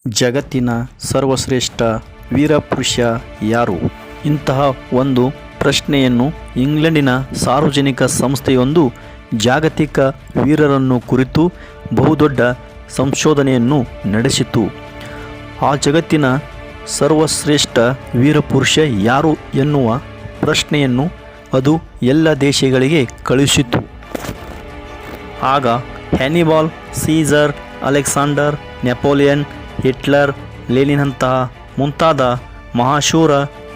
ಜಗತ್ತಿನ ಸರ್ವಶ್ರೇಷ್ಠ ವೀರಪುರುಷ ಯಾರು? ಇಂತಹ ಒಂದು ಪ್ರಶ್ನೆಯನ್ನು ಇಂಗ್ಲೆಂಡಿನ ಸಾರ್ವಜನಿಕ ಸಂಸ್ಥೆಯೊಂದು ಜಾಗತಿಕ ವೀರರನ್ನು ಕುರಿತು ಬಹುದೊಡ್ಡ ಸಂಶೋಧನೆಯನ್ನು ನಡೆಸಿತು. ಆ ಜಗತ್ತಿನ ಸರ್ವಶ್ರೇಷ್ಠ ವೀರಪುರುಷ ಯಾರು ಎನ್ನುವ ಪ್ರಶ್ನೆಯನ್ನು ಅದು ಎಲ್ಲ ದೇಶಗಳಿಗೆ ಕಳುಹಿಸಿತು. ಆಗ ಹ್ಯಾನಿಬಾಲ್, ಸೀಸರ್, ಅಲೆಕ್ಸಾಂಡರ್, ನೆಪೋಲಿಯನ್, ಹಿಟ್ಲರ್, ಲೆನಿನ್ನಂತಹ ಮುಂತಾದ ಮಹಾಶೂರ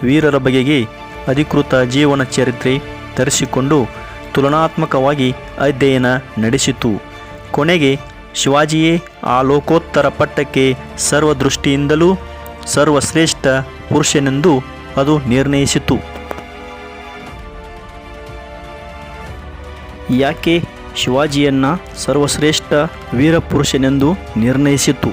ವೀರರ ಬಗೆಗೆ ಅಧಿಕೃತ ಜೀವನ ಚರಿತ್ರೆ ತರಿಸಿಕೊಂಡು ತುಲನಾತ್ಮಕವಾಗಿ ಅಧ್ಯಯನ ನಡೆಸಿತು. ಕೊನೆಗೆ ಶಿವಾಜಿಯೇ ಆ ಲೋಕೋತ್ತರ ಪಟ್ಟಕ್ಕೆ ಸರ್ವದೃಷ್ಟಿಯಿಂದಲೂ ಸರ್ವಶ್ರೇಷ್ಠ ಪುರುಷನೆಂದು ಅದು ನಿರ್ಣಯಿಸಿತು. ಯಾಕೆ ಶಿವಾಜಿಯನ್ನು ಸರ್ವಶ್ರೇಷ್ಠ ವೀರಪುರುಷನೆಂದು ನಿರ್ಣಯಿಸಿತು?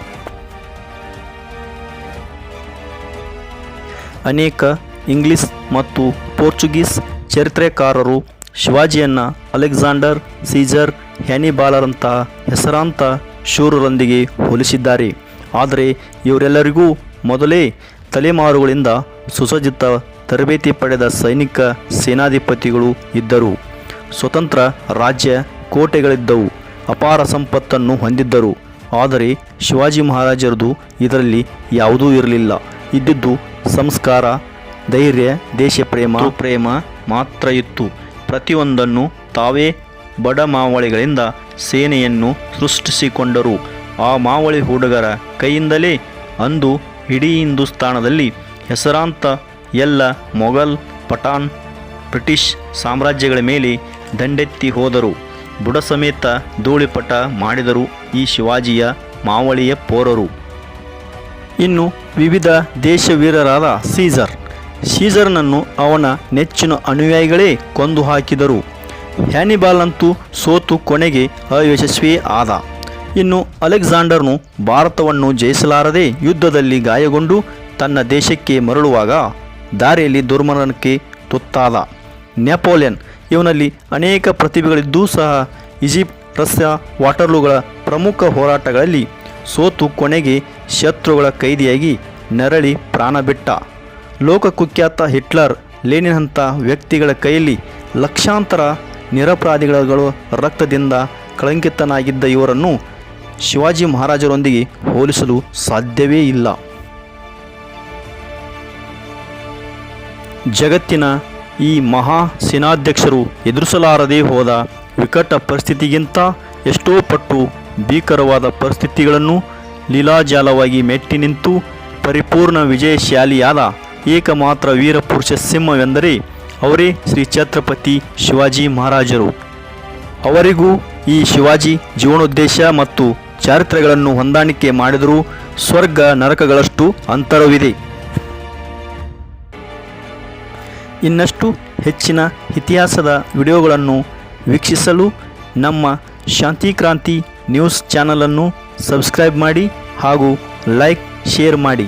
ಅನೇಕ ಇಂಗ್ಲಿಷ್ ಮತ್ತು ಪೋರ್ಚುಗೀಸ್ ಚರಿತ್ರೆಕಾರರು ಶಿವಾಜಿಯನ್ನು ಅಲೆಕ್ಸಾಂಡರ್, ಸೀಸರ್, ಹ್ಯಾನಿಬಾಲರಂತಹ ಹೆಸರಾಂತ ಶೂರರೊಂದಿಗೆ ಹೋಲಿಸಿದ್ದಾರೆ. ಆದರೆ ಇವರೆಲ್ಲರಿಗೂ ಮೊದಲೇ ತಲೆಮಾರುಗಳಿಂದ ಸುಸಜ್ಜಿತ ತರಬೇತಿ ಪಡೆದ ಸೈನಿಕ ಸೇನಾಧಿಪತಿಗಳು ಇದ್ದರು. ಸ್ವತಂತ್ರ ರಾಜ್ಯ ಕೋಟೆಗಳಿದ್ದವು. ಅಪಾರ ಸಂಪತ್ತನ್ನು ಹೊಂದಿದ್ದರು. ಆದರೆ ಶಿವಾಜಿ ಮಹಾರಾಜರದು ಇದರಲ್ಲಿ ಯಾವುದೂ ಇರಲಿಲ್ಲ. ಇದ್ದಿದ್ದು ಸಂಸ್ಕಾರ, ಧೈರ್ಯ, ದೇಶಪ್ರೇಮ ಮಾತ್ರ ಇತ್ತು. ಪ್ರತಿಯೊಂದನ್ನು ತಾವೇ ಬಡ ಮಾವಳಿಗಳಿಂದ ಸೇನೆಯನ್ನು ಸೃಷ್ಟಿಸಿಕೊಂಡರು. ಆ ಮಾವಳಿ ಹುಡುಗರ ಕೈಯಿಂದಲೇ ಅಂದು ಇಡೀ ಹಿಂದೂಸ್ತಾನದಲ್ಲಿ ಹೆಸರಾಂತ ಎಲ್ಲ ಮೊಘಲ್, ಪಠಾಣ್, ಬ್ರಿಟಿಷ್ ಸಾಮ್ರಾಜ್ಯಗಳ ಮೇಲೆ ದಂಡೆತ್ತಿ ಹೋದರು. ಬುಡ ಸಮೇತ ಧೂಳಿಪಟ ಮಾಡಿದರು ಈ ಶಿವಾಜಿಯ ಮಾವಳಿಯ ಪೋರರು. ಇನ್ನು ವಿವಿಧ ದೇಶವೀರರಾದ ಸೀಸರ್ನನ್ನು ಅವನ ನೆಚ್ಚಿನ ಅನುಯಾಯಿಗಳೇ ಕೊಂದು ಹಾಕಿದರು. ಹ್ಯಾನಿಬಾಲ್ನಂತೂ ಸೋತು ಕೊನೆಗೆ ಅಯಶಸ್ವಿ ಆದ. ಇನ್ನು ಅಲೆಕ್ಸಾಂಡರ್ನು ಭಾರತವನ್ನು ಜಯಿಸಲಾರದೆ ಯುದ್ಧದಲ್ಲಿ ಗಾಯಗೊಂಡು ತನ್ನ ದೇಶಕ್ಕೆ ಮರಳುವಾಗ ದಾರಿಯಲ್ಲಿ ದುರ್ಮರಣಕ್ಕೆ ತುತ್ತಾದ. ನೆಪೋಲಿಯನ್, ಇವನಲ್ಲಿ ಅನೇಕ ಪ್ರತಿಭೆಗಳಿದ್ದೂ ಸಹ ಈಜಿಪ್ಟ್, ರಷ್ಯಾ, ವಾಟರ್ಲೂಗಳ ಪ್ರಮುಖ ಹೋರಾಟಗಳಲ್ಲಿ ಸೋತು ಕೊನೆಗೆ ಶತ್ರುಗಳ ಕೈದಿಯಾಗಿ ನರಳಿ ಪ್ರಾಣ ಬಿಟ್ಟ. ಲೋಕಕುಖ್ಯಾತ ಹಿಟ್ಲರ್, ಲೆನಿನ್ನಂಥ ವ್ಯಕ್ತಿಗಳ ಕೈಯಲ್ಲಿ ಲಕ್ಷಾಂತರ ನಿರಪರಾಧಿಗಳ ರಕ್ತದಿಂದ ಕಳಂಕಿತನಾಗಿದ್ದ ಇವರನ್ನು ಶಿವಾಜಿ ಮಹಾರಾಜರೊಂದಿಗೆ ಹೋಲಿಸಲು ಸಾಧ್ಯವೇ ಇಲ್ಲ. ಜಗತ್ತಿನ ಈ ಮಹಾ ಸೇನಾಧ್ಯಕ್ಷರು ಎದುರಿಸಲಾರದೆ ಹೋದ ವಿಕಟ ಪರಿಸ್ಥಿತಿಗಿಂತ ಎಷ್ಟೋ ಪಟ್ಟು ಭೀಕರವಾದ ಪರಿಸ್ಥಿತಿಗಳನ್ನು ಲೀಲಾಜಾಲವಾಗಿ ಮೆಟ್ಟಿ ನಿಂತು ಪರಿಪೂರ್ಣ ವಿಜಯಶಾಲಿಯಾದ ಏಕಮಾತ್ರ ವೀರಪುರುಷ ಸಿಂಹವೆಂದರೆ ಅವರೇ ಶ್ರೀ ಛತ್ರಪತಿ ಶಿವಾಜಿ ಮಹಾರಾಜರು. ಅವರಿಗೂ ಈ ಶಿವಾಜಿ ಜೀವನೋದ್ದೇಶ ಮತ್ತು ಚಾರಿತ್ರ್ಯಗಳನ್ನು ಹೊಂದಾಣಿಕೆ ಮಾಡಿದರೂ ಸ್ವರ್ಗ ನರಕಗಳಷ್ಟು ಅಂತರವಿದೆ. ಇನ್ನಷ್ಟು ಹೆಚ್ಚಿನ ಇತಿಹಾಸದ ವಿಡಿಯೋಗಳನ್ನು ವೀಕ್ಷಿಸಲು ನಮ್ಮ ಶಾಂತಿಕ್ರಾಂತಿ ನ್ಯೂಸ್ ಚಾನಲನ್ನು ಸಬ್ಸ್ಕ್ರೈಬ್ ಮಾಡಿ ಹಾಗೂ ಲೈಕ್, ಶೇರ್ ಮಾಡಿ.